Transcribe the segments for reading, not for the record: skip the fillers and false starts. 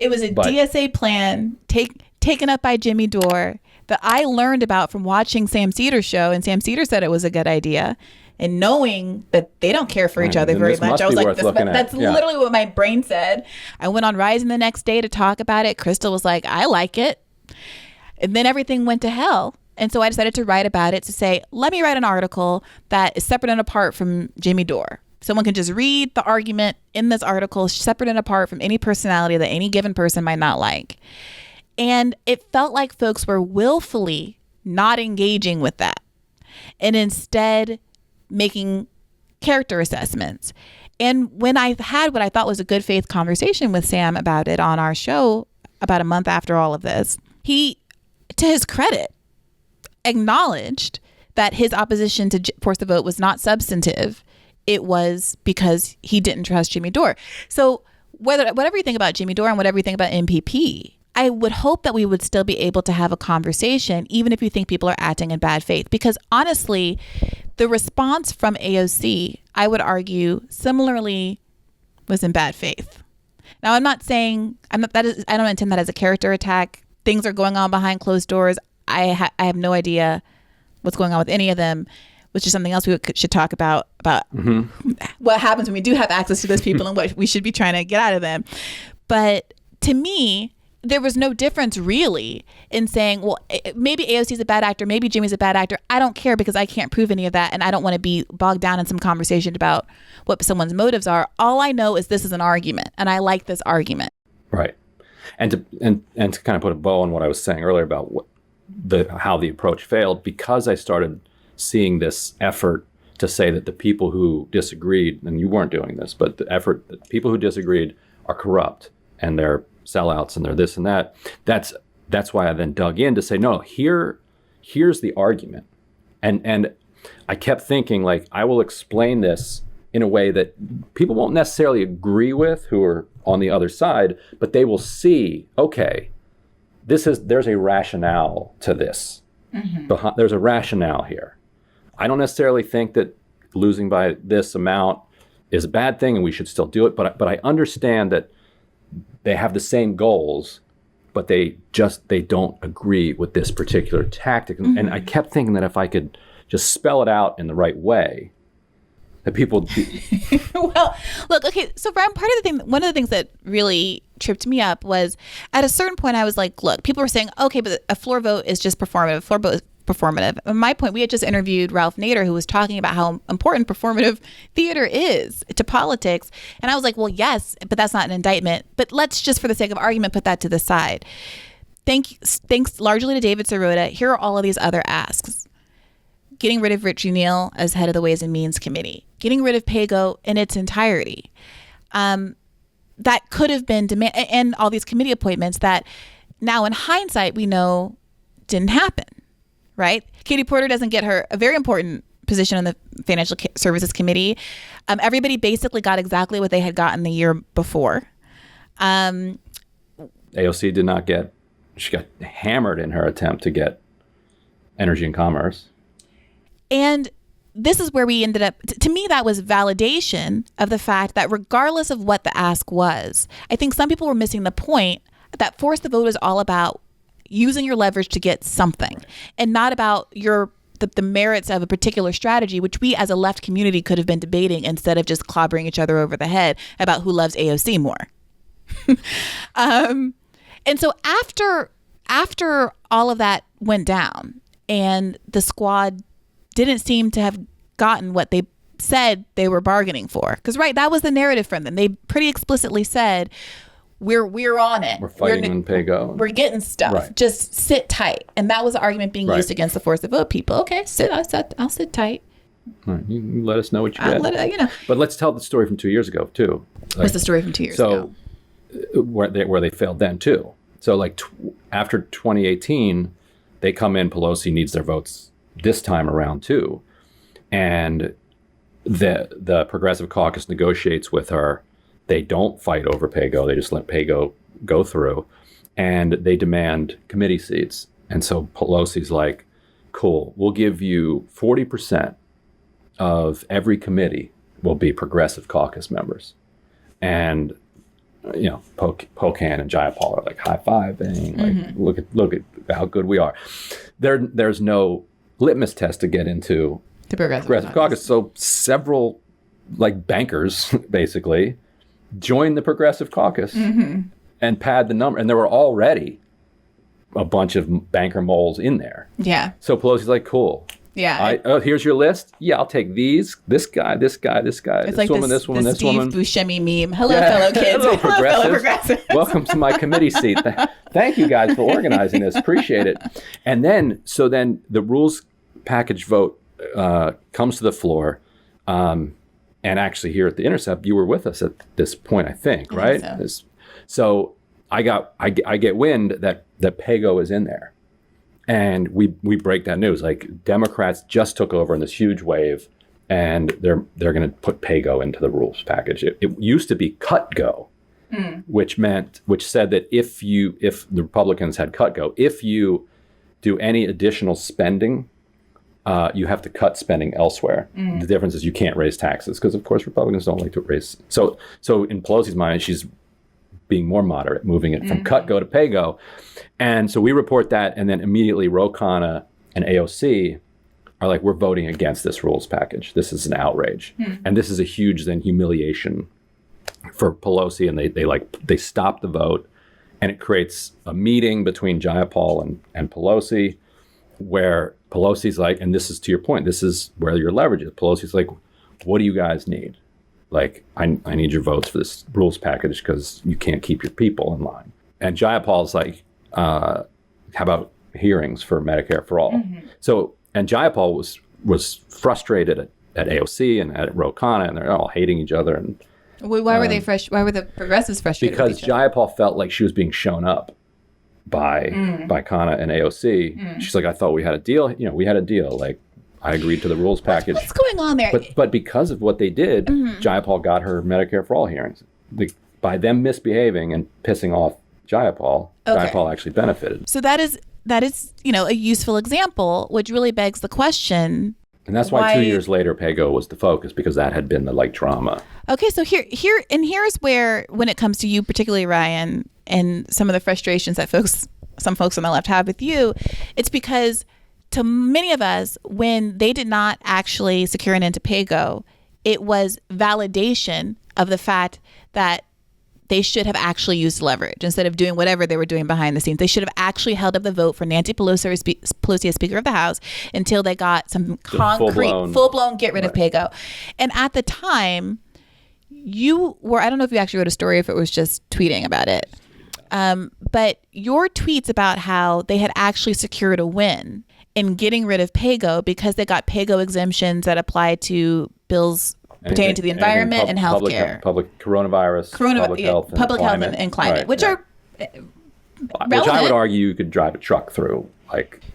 It was a DSA plan taken up by Jimmy Dore that I learned about from watching Sam Cedar's show, and Sam Cedar said it was a good idea. And knowing that they don't care for each other very much, I was like, that's literally what my brain said. I went on Rising the next day to talk about it. Crystal was like, I like it. And then everything went to hell. And so I decided to write about it, to say, let me write an article that is separate and apart from Jimmy Dore. Someone can just read the argument in this article, separate and apart from any personality that any given person might not like. And it felt like folks were willfully not engaging with that, and instead making character assessments. And when I had what I thought was a good faith conversation with Sam about it on our show about a month after all of this, he, to his credit, acknowledged that his opposition to force the vote was not substantive. It was because he didn't trust Jimmy Dore. So whatever you think about Jimmy Dore and whatever you think about MPP, I would hope that we would still be able to have a conversation, even if you think people are acting in bad faith. Because honestly, the response from AOC, I would argue, similarly was in bad faith. Now, I'm not saying, I don't intend that as a character attack. Things are going on behind closed doors. I have no idea what's going on with any of them, which is something else we should talk about what happens when we do have access to those people and what we should be trying to get out of them. But to me, there was no difference really in saying, well, maybe AOC's a bad actor, maybe Jimmy's a bad actor. I don't care because I can't prove any of that, and I don't want to be bogged down in some conversation about what someone's motives are. All I know is this is an argument, and I like this argument. Right. And to kind of put a bow on what I was saying earlier about how the approach failed, because I started seeing this effort to say that the people who disagreed, and you weren't doing this, but the effort that people who disagreed are corrupt and they're sellouts and they're this and that. That's why I then dug in to say, no, here's the argument. And I kept thinking, like, I will explain this in a way that people won't necessarily agree with who are on the other side, but they will see, okay, there's a rationale to this. Mm-hmm. There's a rationale here. I don't necessarily think that losing by this amount is a bad thing and we should still do it, but I understand that they have the same goals, but they don't agree with this particular tactic. Mm-hmm. And I kept thinking that if I could just spell it out in the right way, that people... Well, look, okay, so Brian, one of the things that really tripped me up was at a certain point I was like, look, people were saying, okay, but a floor vote is just performative. Floor vote is performative. And my point, we had just interviewed Ralph Nader, who was talking about how important performative theater is to politics. And I was like, well, yes, but that's not an indictment. But let's just, for the sake of argument, put that to the side. Thanks largely to David Sirota, here are all of these other asks. Getting rid of Richie Neal as head of the Ways and Means Committee. Getting rid of PAYGO in its entirety. That could have been demand, and all these committee appointments that now in hindsight we know didn't happen. Right? Katie Porter doesn't get a very important position on the Financial Services Committee. Everybody basically got exactly what they had gotten the year before. AOC did not she got hammered in her attempt to get Energy and Commerce. And this is where we ended up, to me, that was validation of the fact that regardless of what the ask was, I think some people were missing the point that force the vote is all about using your leverage to get something, right, and not about the merits of a particular strategy, which we as a left community could have been debating instead of just clobbering each other over the head about who loves AOC more. And so after all of that went down and the squad didn't seem to have gotten what they said they were bargaining for, because right, that was the narrative from them. They pretty explicitly said, we're on it. We're fighting in PAYGO. We're getting stuff. Right. Just sit tight. And that was the argument being used against the force the vote people. Okay, I'll sit tight. All right, you let us know what you get. But let's tell the story from 2 years ago too. What's the story from 2 years ago? So where they failed then too. So after 2018, they come in. Pelosi needs their votes this time around too, and the Progressive Caucus negotiates with her. They don't fight over PAYGO. They just let PAYGO go through, and they demand committee seats. And so Pelosi's like, cool, we'll give you 40% of every committee will be Progressive Caucus members. And Pocan and Jayapal are like high-fiving, like look at how good we are. There's no litmus test to get into The Progressive Caucus. So several like bankers basically joined the Progressive Caucus and pad the number, and there were already a bunch of banker moles in there. Yeah. So Pelosi's like, cool. Yeah. Here's your list. Yeah, I'll take these. This guy, this guy, this guy. It's this like woman, this woman, this Steve woman. Buscemi meme. Hello, fellow kids. Hello, fellow progressives. Welcome to my committee seat. Thank you guys for organizing this. Appreciate it. And then the rules package vote comes to the floor. And actually here at the Intercept, you were with us at this point, I think, right? So I get wind that PAYGO is in there. And we break that news. Like Democrats just took over in this huge wave, and they're going to put PAYGO into the rules package. It used to be cut go, which said that if the Republicans had cut go, if you do any additional spending, you have to cut spending elsewhere. The difference is you can't raise taxes because, of course, Republicans don't like to raise. So in Pelosi's mind, she's being more moderate, moving it from cut go to PAYGO. And so we report that, and then immediately Ro Khanna and AOC are like, we're voting against this rules package. This is an outrage. And this is a huge then humiliation for Pelosi, and they stop the vote, and it creates a meeting between Jayapal and Pelosi where Pelosi's like, and this is to your point, this is where your leverage is. Pelosi's like, what do you guys need? Like, I need your votes for this rules package because you can't keep your people in line. And Jayapal's like, how about hearings for Medicare for all? So, and Jayapal was frustrated at AOC and at Ro Khanna, and they're all hating each other. And why were they why were the progressives frustrated? Because Jayapal felt like she was being shown up by Khanna and AOC. She's like, I thought we had a deal. We had a deal. Like, I agreed to the rules package. What's going on there? But because of what they did, Jayapal got her Medicare for all hearings. By them misbehaving and pissing off Jayapal, Jayapal actually benefited. So that is a useful example, which really begs the question. And that's why 2 years later, PAYGO was the focus, because that had been the drama. Okay, so here's where, when it comes to you, particularly Ryan, and some of the frustrations that some folks on the left have with you, it's because to many of us, when they did not actually secure an end to PAYGO, it was validation of the fact that they should have actually used leverage instead of doing whatever they were doing behind the scenes. They should have actually held up the vote for Nancy Pelosi as Speaker of the House until they got some concrete, full-blown get rid of PAYGO. And at the time, you were, I don't know if you actually wrote a story, if it was just tweeting about it, but your tweets about how they had actually secured a win in getting rid of PAYGO because they got PAYGO exemptions that applied to bills pertaining to the environment and healthcare, public coronavirus, public health and climate, right, which are relevant. Which I would argue you could drive a truck through.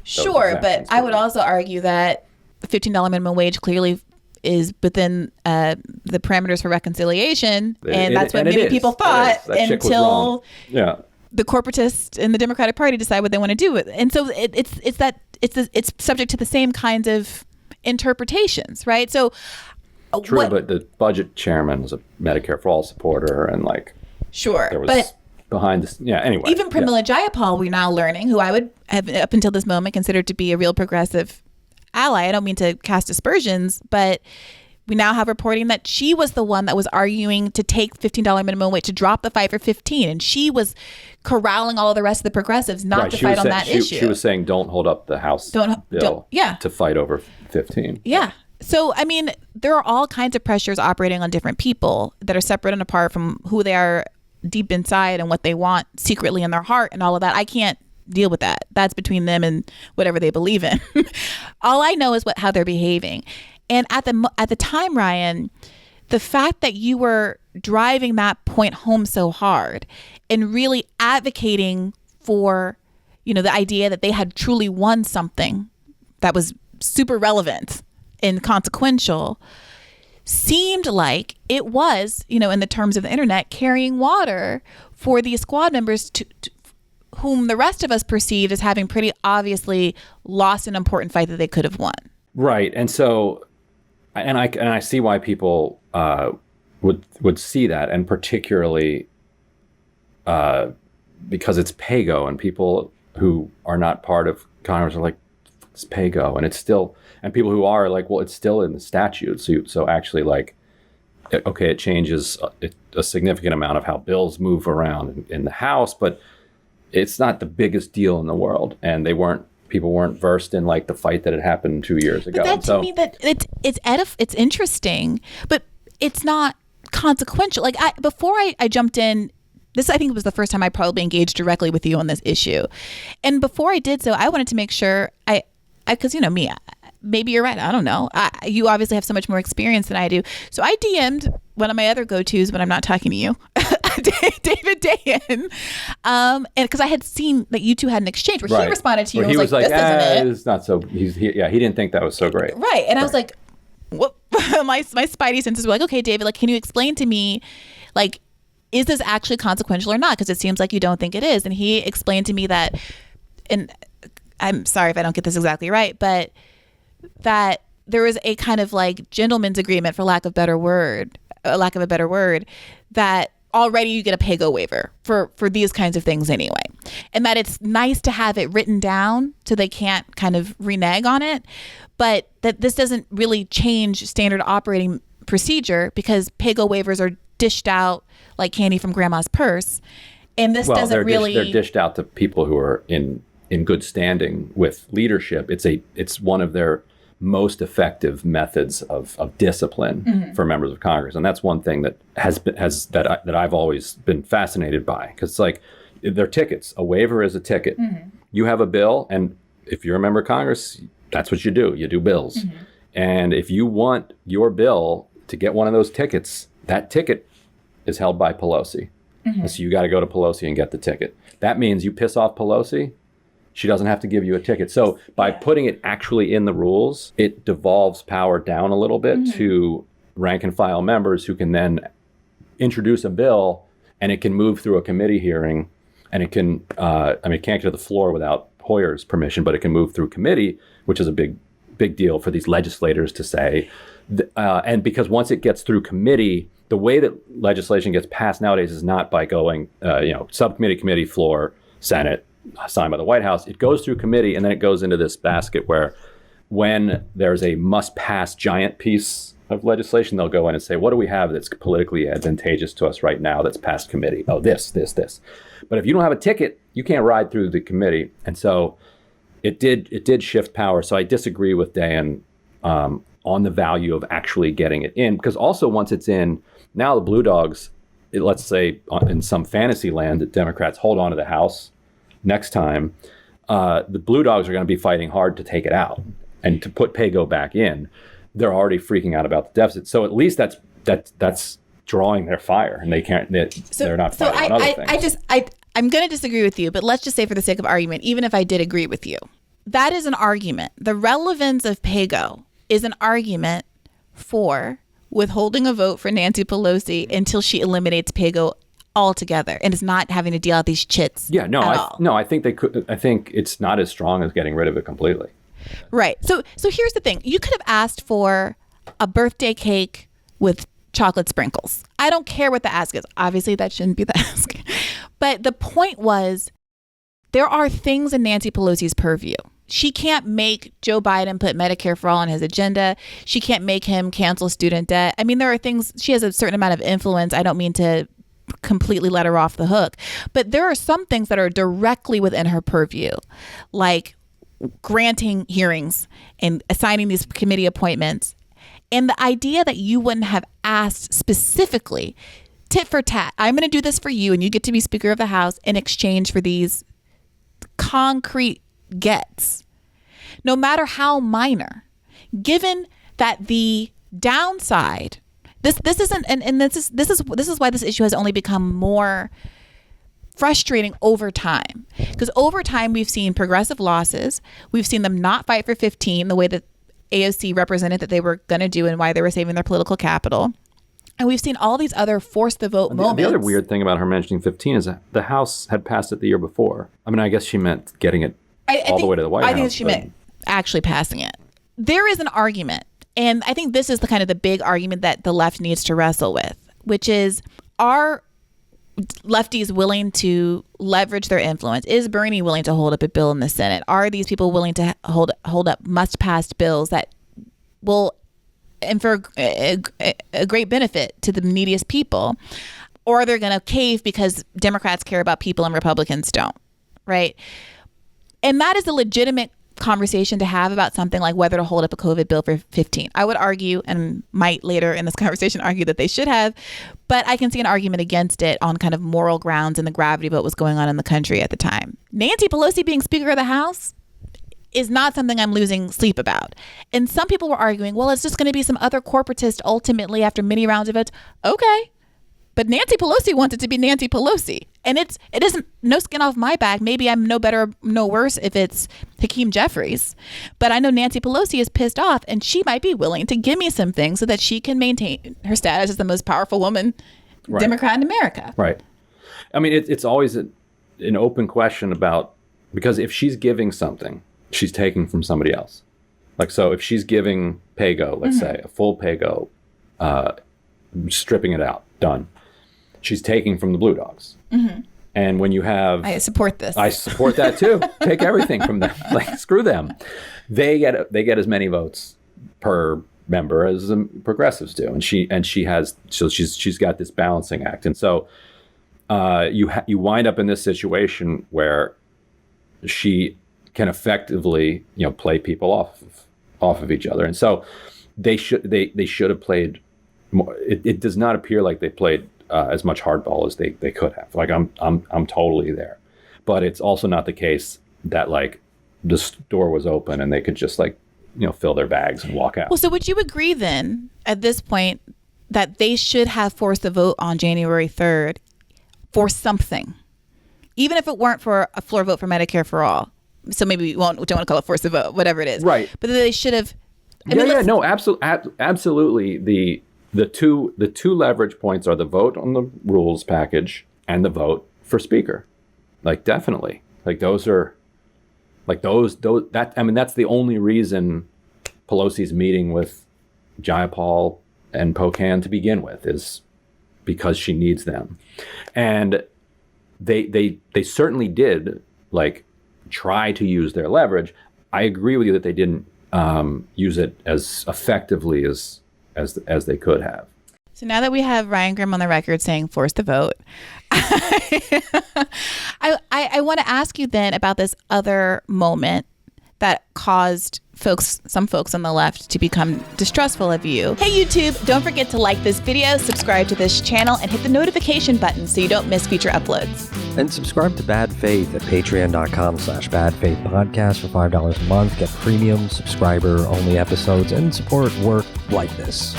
Sure, but I would also argue that the $15 minimum wage clearly is within the parameters for reconciliation, and that's what many people thought until the corporatists in the Democratic Party decide what they want to do with it. And so it's subject to the same kinds of interpretations, right? So true, but the budget chairman was a Medicare for all supporter, and sure, there was but behind this, anyway. Even Pramila Jayapal, we're now learning, who I would have up until this moment considered to be a real progressive ally. I don't mean to cast aspersions, but we now have reporting that she was the one that was arguing to take $15 minimum wage, to drop the fight for 15, and she was corralling all of the rest of the progressives not to fight on that issue. She was saying, don't hold up the House bill to fight over 15. Yeah. So, I mean, there are all kinds of pressures operating on different people that are separate and apart from who they are deep inside and what they want secretly in their heart and all of that. I can't deal with that. That's between them and whatever they believe in. All I know is how they're behaving. And at the time, Ryan, the fact that you were driving that point home so hard and really advocating for, the idea that they had truly won something that was super relevant and consequential, seemed like it was, in the terms of the internet, carrying water for these squad members to whom the rest of us perceived as having pretty obviously lost an important fight that they could have won. Right. And so, and I see why people would see that, and particularly because it's PAYGO, and people who are not part of Congress are like, it's PAYGO, and it's still, and people who are like, well, it's still in the statute. So actually, like, okay, it changes a significant amount of how bills move around in the House, but it's not the biggest deal in the world. And people weren't versed in like the fight that had happened 2 years ago. But that to me, that it's interesting, but it's not consequential. Like before I jumped in, this I think was the first time I probably engaged directly with you on this issue, and before I did so, I wanted to make sure because you know me. Maybe you're right. I don't know. You obviously have so much more experience than I do. So I DM'd one of my other go-tos when I'm not talking to you, David Dayen, and because I had seen that you two had an exchange where he responded to you and was like, this isn't it. It's not so. He didn't think that was so great. Right. And I was like, what? my spidey senses were like, okay, David, like, can you explain to me, like, is this actually consequential or not? Because it seems like you don't think it is. And he explained to me that, and I'm sorry if I don't get this exactly right, but that there was a kind of like gentleman's agreement, for lack of a better word, that already you get a PAYGO waiver for these kinds of things anyway. And that it's nice to have it written down so they can't kind of renege on it, but that this doesn't really change standard operating procedure because PAYGO waivers are dished out like candy from grandma's purse. And this doesn't really... They're dished out to people who are in good standing with leadership. It's one of their most effective methods of discipline for members of Congress, and that's one thing that that I've always been fascinated by, because it's like they're tickets. A waiver is a ticket. You have a bill, and if you're a member of Congress, that's what you do. You do bills, and if you want your bill to get one of those tickets, that ticket is held by Pelosi. So you got to go to Pelosi and get the ticket. That means you piss off Pelosi, she doesn't have to give you a ticket. So by putting it actually in the rules, it devolves power down a little bit to rank and file members who can then introduce a bill, and it can move through a committee hearing, and it can, it can't get to the floor without Hoyer's permission, but it can move through committee, which is a big deal for these legislators to say. And because once it gets through committee, the way that legislation gets passed nowadays is not by going, subcommittee, committee, floor, Senate, signed by the White House. It goes through committee, and then it goes into this basket where when there's a must-pass giant piece of legislation, they'll go in and say, what do we have that's politically advantageous to us right now that's passed committee? Oh, this. But if you don't have a ticket, you can't ride through the committee. And so it did shift power. So I disagree with Dan on the value of actually getting it in, because also once it's in, now the blue dogs, let's say in some fantasy land that Democrats hold on to the House next time, the blue dogs are going to be fighting hard to take it out and to put PAYGO back in. They're already freaking out about the deficit. So at least that's drawing their fire, and they're not fighting on other things. I'm going to disagree with you, but let's just say for the sake of argument, even if I did agree with you, that is an argument. The relevance of PAYGO is an argument for withholding a vote for Nancy Pelosi until she eliminates PAYGO altogether and is not having to deal with these chits. I think they could. I think it's not as strong as getting rid of it completely. Right. So here's the thing. You could have asked for a birthday cake with chocolate sprinkles. I don't care what the ask is. Obviously, that shouldn't be the ask. But the point was, there are things in Nancy Pelosi's purview. She can't make Joe Biden put Medicare for all on his agenda. She can't make him cancel student debt. I mean, there are things, she has a certain amount of influence. I don't mean to completely let her off the hook, but there are some things that are directly within her purview, like granting hearings and assigning these committee appointments. And the idea that you wouldn't have asked specifically, tit for tat, I'm going to do this for you and you get to be Speaker of the House in exchange for these concrete gets, no matter how minor, given that the downside, this isn't, and this is why this issue has only become more frustrating over time, because over time we've seen progressive losses. We've seen them not fight for 15 the way that AOC represented that they were going to do and why they were saving their political capital. And we've seen all these other force the vote moments. The other weird thing about her mentioning 15 is that the House had passed it the year before. I mean, I guess she meant getting it all the way to the White House. I think she meant actually passing it. There is an argument, and I think this is the big argument that the left needs to wrestle with, which is, lefties willing to leverage their influence? Is Bernie willing to hold up a bill in the Senate? Are these people willing to hold up must-pass bills that will infer a great benefit to the neediest people? Or they're going to cave because Democrats care about people and Republicans don't, right? And that is a legitimate conversation to have about something like whether to hold up a COVID bill for 15. I would argue, and might later in this conversation argue, that they should have, but I can see an argument against it on kind of moral grounds and the gravity of what was going on in the country at the time. Nancy Pelosi being Speaker of the House is not something I'm losing sleep about. And some people were arguing, well, it's just going to be some other corporatist ultimately after many rounds of votes. Okay. But Nancy Pelosi wants it to be Nancy Pelosi. And it isn't no skin off my back. Maybe I'm no better, no worse if it's Hakeem Jeffries. But I know Nancy Pelosi is pissed off, and she might be willing to give me some things so that she can maintain her status as the most powerful woman, right, Democrat in America. Right. I mean, it's always an open question about, because if she's giving something, she's taking from somebody else. Like, so if she's giving PAYGO, let's say, a full PAYGO, stripping it out, done. She's taking from the Blue Dogs. And when you have... I support this. I support that too. Take everything from them. Like, screw them. They get as many votes per member as the progressives do. And she has... So she's got this balancing act. And so you wind up in this situation where she can effectively, play people off of each other. And so they should have played more. It does not appear like they played as much hardball as they could have. Like, I'm totally there, but it's also not the case that like the store was open and they could just fill their bags and walk out. Well, so would you agree then at this point that they should have forced the vote on January 3rd for something, even if it weren't for a floor vote for Medicare for all? So maybe don't want to call it force the vote, whatever it is. Right. But they should have. No, absolutely. The two leverage points are the vote on the rules package and the vote for speaker. Like, definitely. Like, those are like those that, I mean, that's the only reason Pelosi's meeting with Jayapal and Pocan to begin with, is because she needs them. And they certainly did try to use their leverage. I agree with you that they didn't use it as effectively as they could have. So now that we have Ryan Grim on the record saying force the vote, I want to ask you then about this other moment that caused some folks on the left to become distrustful of you. Hey YouTube, don't forget to like this video, subscribe to this channel, and hit the notification button so you don't miss future uploads. And subscribe to Bad Faith at patreon.com/badfaithpodcast for $5 a month. Get premium, subscriber-only episodes and support work like this.